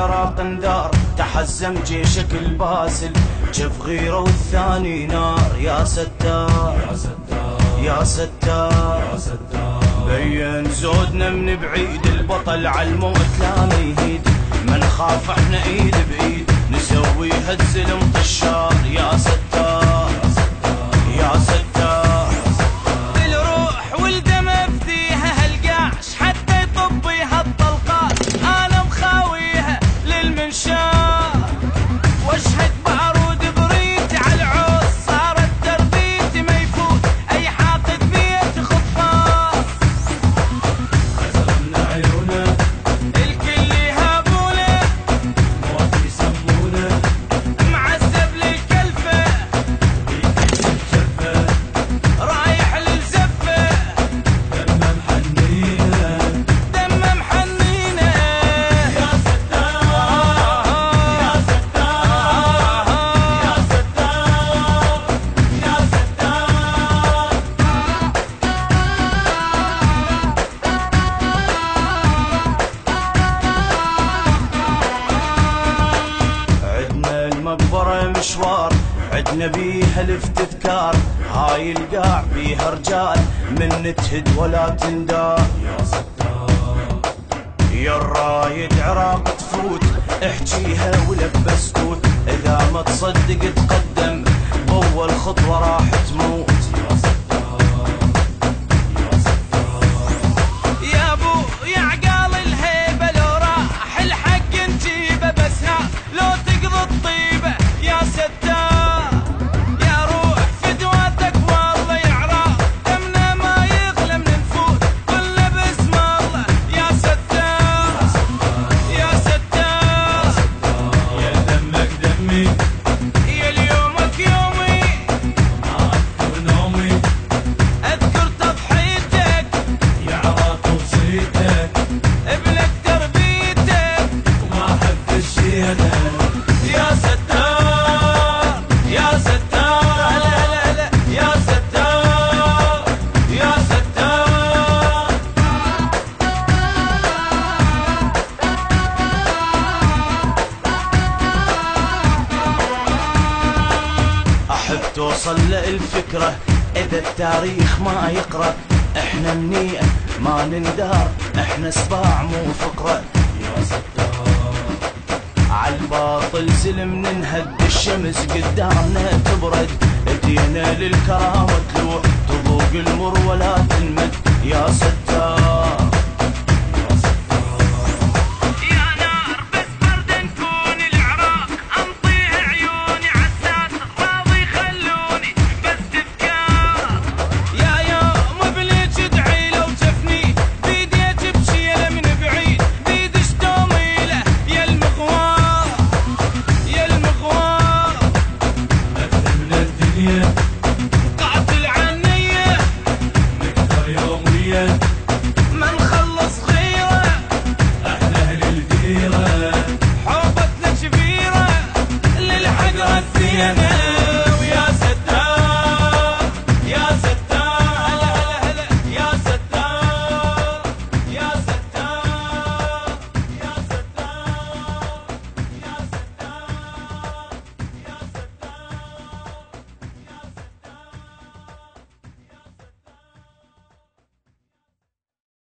العراق اندار، تحزم جيشك الباسل، جف غيره والثاني نار. يا ستار يا ستار يا ستار يا ستار، بين زودنا من بعيد، البطل عالموت لا يهيد، ما نخاف احنا ايد بايد، نسويها الزلم طشار. يا ستار يا ستار، الروح والدم افديها هالقاش، حتى يطبيها الطلقات انا مخاويها للمنشار، واشهد بارود بريت على العوز، صارت تربيتي ما يفوت اي حاقد بيت خطاف. عزمنا عيونه الكل يهابونه، موت يسمونه، معذب للكلفه، شفه رايح للزفه، دمه محنينه، دمه محنينه. يا ستار يا ستار يا ستار يا ستار. عدنا المقبرة مشوار، عدنا بيها الافتذكار، هاي القاع بيها رجال من تهد ولا تندار. يا ستار يا الرايد عراق تفوت، احجيها ولا بسكوت، اذا ما تصدق تقدم بأول خطوة راح تموت. يا ستار يا ستار، يا ابو يا عقال الهيبه، لو راح الحق نجيبه، بس ها لو تقضي الطيبه. يا ستار يا روح فدواتك والله، يا عراق دمنا ما يغلى من نفوت كله باسم الله. يا ستار يا ستار، يا دمك دمي يا اليومك يومي، ما اذكر نومي، اذكر تضحيتك يا عراق وصيتك، ابلك تربيتك. وما احب الشيله. يا ستار يا ستار، لا لا لا يا ستار يا ستار. احب توصل للفكرة اذا التاريخ ما يقرأ، احنا منيئة ما نندار، احنا سباع مو فقرة. يا ستار عالباطل زلم ننهد، الشمس قدامنا تبرد، ايدينا للكرامة تلوح، تذوق المر ولا تنمد. يا ستار يا نار بس برد نكون العراق، انطيها عيوني عالساتر راضي خلوني بس تذكار. يا يوم بليج ادعي لو جفني، بيدي اجيب شيله من بعيد، بيدي شتوميله يا المغوار يا المغوار. اكثر من الدنيا، قاتل عنية نكثر يوميا،